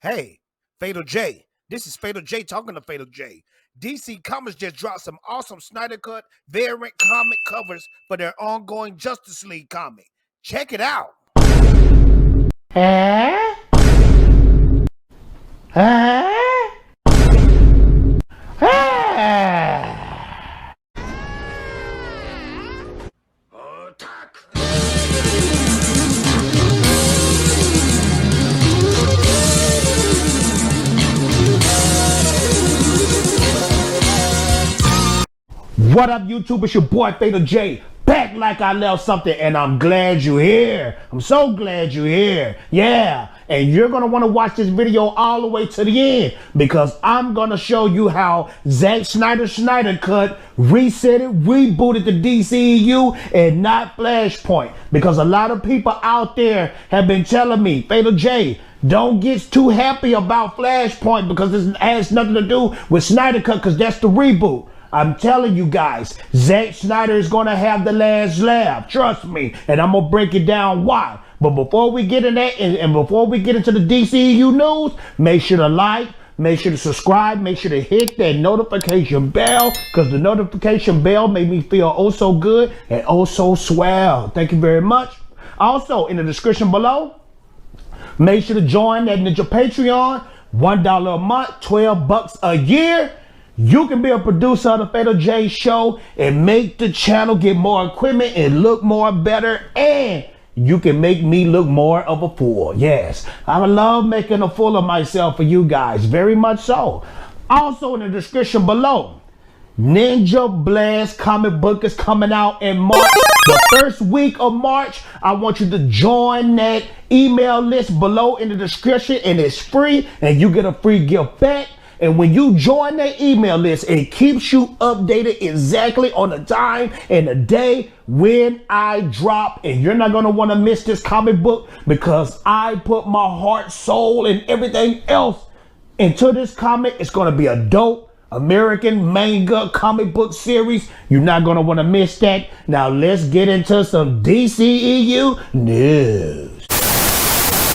Hey, Fatal J. This is Fatal J talking to Fatal J. DC Comics just dropped some awesome Snyder Cut variant comic covers for their ongoing Justice League comic. Check it out. What up, YouTube? It's your boy Fatal J, back like I left something, and I'm glad you're here. I'm so glad you're here. Yeah, and you're gonna want to watch this video all the way to the end, because I'm gonna show you how Zack Snyder Cut reset it, rebooted the DCEU, and not FlashPoint. Because a lot of people out there have been telling me, Fatal J, don't get too happy about FlashPoint because it has nothing to do with Snyder Cut, because that's the reboot. I'm telling you guys, Zack Snyder is going to have the last laugh. Trust me. And I'm going to break it down why. But before we get in that, and before we get into the DCEU news, make sure to like, make sure to subscribe, make sure to hit that notification bell, because the notification bell made me feel oh so good and oh so swell. Thank you very much. Also, in the description below, make sure to join that Ninja Patreon. $1 a month, $12 a year. You can be a producer of the Fatal J Show and make the channel get more equipment and look more better, and you can make me look more of a fool. Yes, I love making a fool of myself for you guys, very much so. Also in the description below, Ninja Blast comic book is coming out in March. The first week of March. I want you to join that email list below in the description, and it's free, and you get a free gift back. And when you join that email list, it keeps you updated exactly on the time and the day when I drop. And you're not going to want to miss this comic book, because I put my heart, soul, and everything else into this comic. It's going to be a dope American manga comic book series. You're not going to want to miss that. Now let's get into some DCEU news.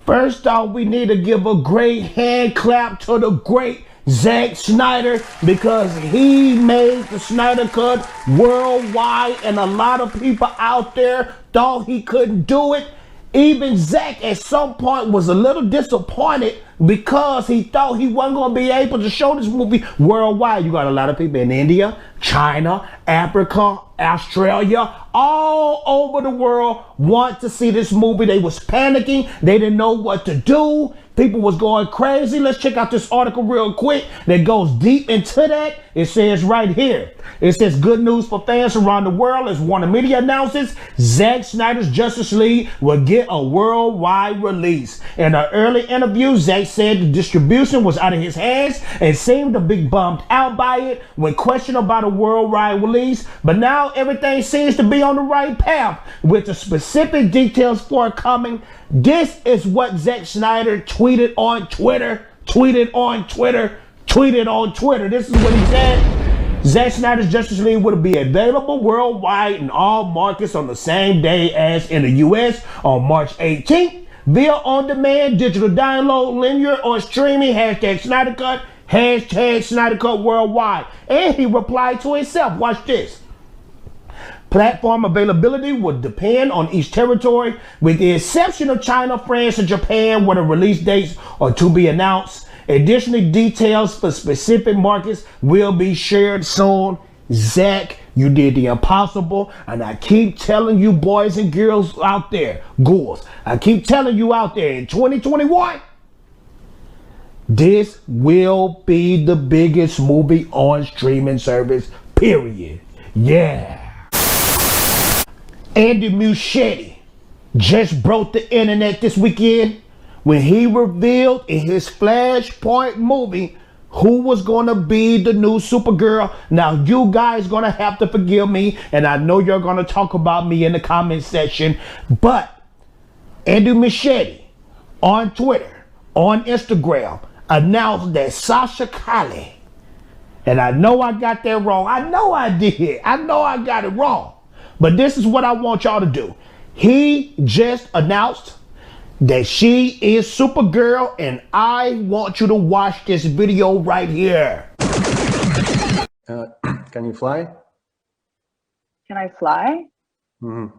First off, we need to give a great hand clap to the great Zack Snyder, because he made the Snyder Cut worldwide, and a lot of people out there thought he couldn't do it. Even Zack at some point was a little disappointed because he thought he wasn't going to be able to show this movie worldwide. You got a lot of people in India, China, Africa, Australia, all over the world want to see this movie. They was panicking. They didn't know what to do. People was going crazy. Let's check out this article real quick that goes deep into that. It says right here, it says good news for fans around the world as Warner Media announces Zack Snyder's Justice League will get a worldwide release. In an early interview, Zack said the distribution was out of his hands and seemed to be bummed out by it when questioned about a worldwide release. But now everything seems to be on the right path with the specific details for it coming. This is what Zack Snyder tweeted on Twitter. This is what he said. Zack Snyder's Justice League will be available worldwide in all markets on the same day as in the US on March 18th via on-demand, digital download, linear, or streaming, hashtag Snyder Cut, hashtag Snyder Cut Worldwide. And he replied to himself. Watch this. Platform availability would depend on each territory, with the exception of China, France, and Japan, where the release dates are to be announced. Additionally, details for specific markets will be shared soon. Zack, you did the impossible, and I keep telling you boys and girls out there, ghouls, I keep telling you out there, in 2021, this will be the biggest movie on streaming service, period. Yeah. Andy Muschietti just broke the internet this weekend when he revealed in his FlashPoint movie who was going to be the new Supergirl. Now, you guys going to have to forgive me, and I know you're going to talk about me in the comment section, but Andy Muschietti on Twitter, on Instagram, announced that Sasha Calle, and I know I got that wrong. I know I did. I know I got it wrong. But this is what I want y'all to do. He just announced that she is Supergirl, and I want you to watch this video right here. Can you fly? Can I fly? Mm-hmm.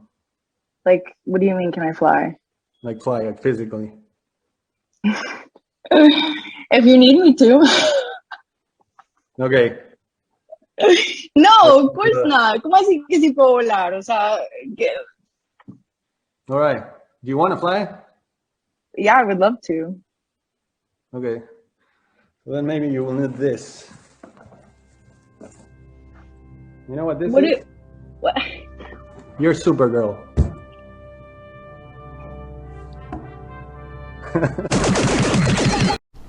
Like, what do you mean, can I fly? Like fly, like physically. If you need me to. Okay. No, of course not. ¿Cómo así que sí puedo volar? O sea, All right. Do you want to fly? yeah, I would love to. Okay. Well, then maybe you will need this. You know what this is? What? You're Supergirl.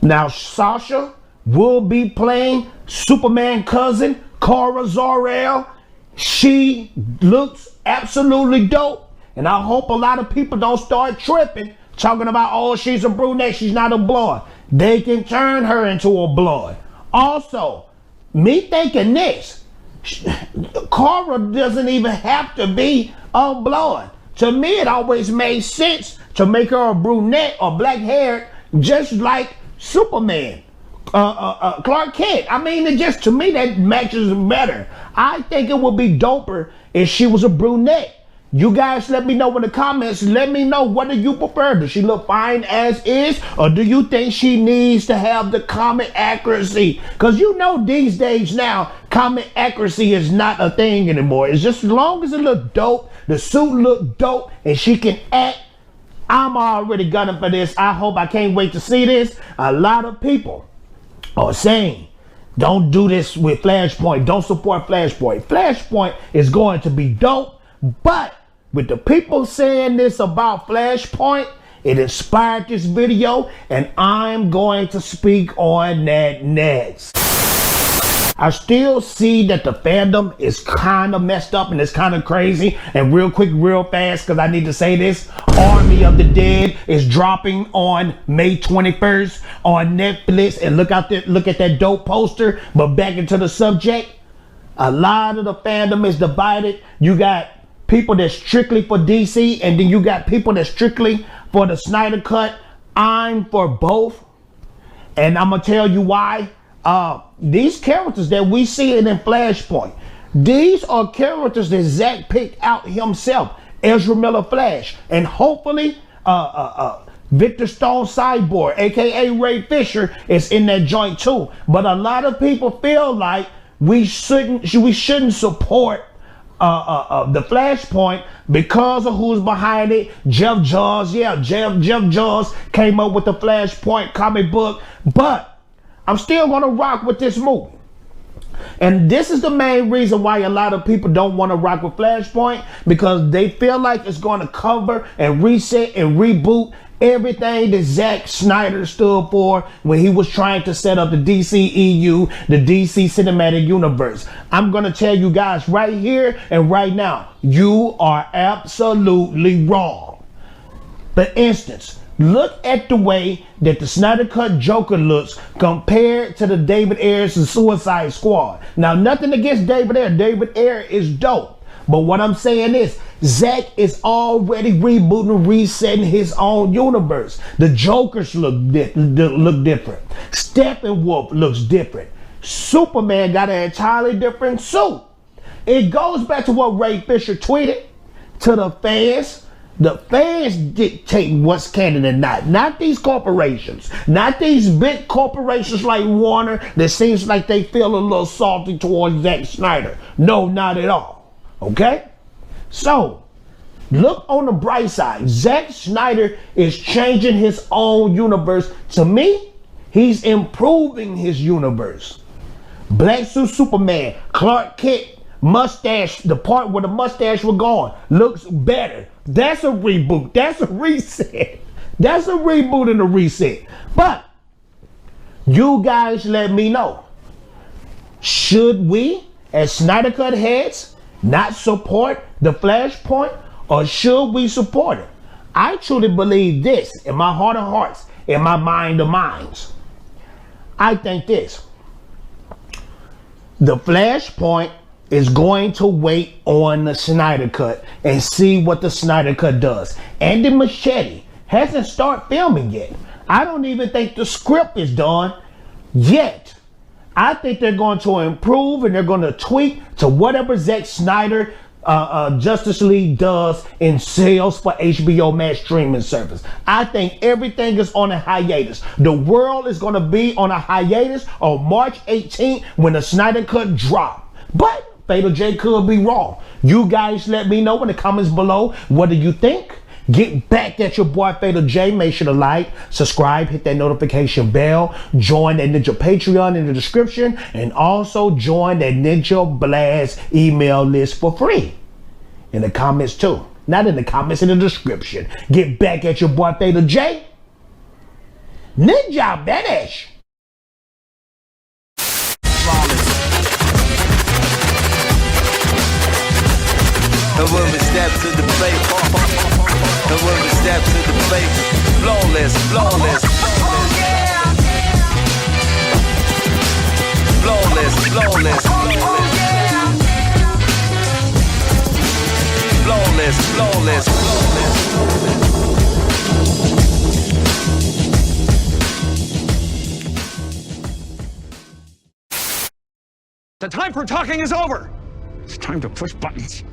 Now, Sasha will be playing Superman cousin, Kara Zor-El. She looks absolutely dope. And I hope a lot of people don't start tripping, talking about, oh, she's a brunette, she's not a blonde. They can turn her into a blonde. Also, me thinking this, Kara doesn't even have to be a blonde. To me, it always made sense to make her a brunette or black-haired, just like Superman, Clark Kent. I mean, it just, to me, that matches better. I think it would be doper if she was a brunette. You guys let me know in the comments. Let me know, what do you prefer? Does she look fine as is? Or do you think she needs to have the comic accuracy? Because you know these days now, comic accuracy is not a thing anymore. It's just as long as it look dope, the suit look dope, and she can act, I'm already gunning for this. I can't wait to see this. A lot of people are saying, don't do this with FlashPoint. Don't support FlashPoint. FlashPoint is going to be dope, but with the people saying this about FlashPoint, it inspired this video, and I'm going to speak on that next. I still see that the fandom is kind of messed up and it's kind of crazy. And real quick, real fast, because I need to say this, Army of the Dead is dropping on May 21st on Netflix. And look at that dope poster. But back into the subject, a lot of the fandom is divided. You got people that's strictly for DC, and then you got people that's strictly for the Snyder Cut. I'm for both, and I'm gonna tell you why. These characters that we see in Flashpoint, these are characters that Zack picked out himself. Ezra Miller Flash, and hopefully Victor Stone Cyborg, aka Ray Fisher, is in that joint too. But a lot of people feel like we shouldn't support the Flashpoint because of who's behind it. Jeff Johns, Jeff Johns came up with the Flashpoint comic book, but I'm still gonna rock with this movie. And this is the main reason why a lot of people don't want to rock with Flashpoint, because they feel like it's going to cover and reset and reboot everything that Zack Snyder stood for when he was trying to set up the DCEU, the DC Cinematic Universe. I'm going to tell you guys right here and right now, you are absolutely wrong. For instance, look at the way that the Snyder Cut Joker looks compared to the David Ayer's Suicide Squad. Now, nothing against David Ayer. David Ayer is dope. But what I'm saying is, Zack is already rebooting and resetting his own universe. The Jokers look different. Steppenwolf looks different. Superman got an entirely different suit. It goes back to what Ray Fisher tweeted to the fans. The fans dictate what's canon and not these corporations, not these big corporations like Warner that seems like they feel a little salty towards Zack Snyder. No, not at all. Okay? So, look on the bright side. Zack Snyder is changing his own universe. To me, he's improving his universe. Black Suit Superman, Clark Kent, mustache, the part where the mustache was gone, looks better. That's a reboot. That's a reset. That's a reboot and a reset. But you guys let me know. Should we, as Snyder Cut heads, not support the Flashpoint, or should we support it? I truly believe this in my heart of hearts, in my mind of minds. I think this. The Flashpoint is going to wait on the Snyder Cut and see what the Snyder Cut does. Andy Muschietti hasn't started filming yet. I don't even think the script is done yet. I think they're going to improve and they're going to tweak to whatever Zack Snyder Justice League does in sales for HBO Max streaming service. I think everything is on a hiatus. The world is going to be on a hiatus on March 18th when the Snyder Cut drop. But Fatal J could be wrong. You guys let me know in the comments below. What do you think? Get back at your boy Fatal J. Make sure to like, subscribe, hit that notification bell, join that Ninja Patreon in the description, and also join that Ninja Blast email list for free. In the comments too. Not in the comments, in the description. Get back at your boy Fatal J. Ninja Banish. The woman steps to the plate. The woman steps to the plate. Flawless, flawless. Flawless, flawless. Flawless, flawless. The time for talking is over. It's time to push buttons.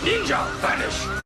Ninja vanish.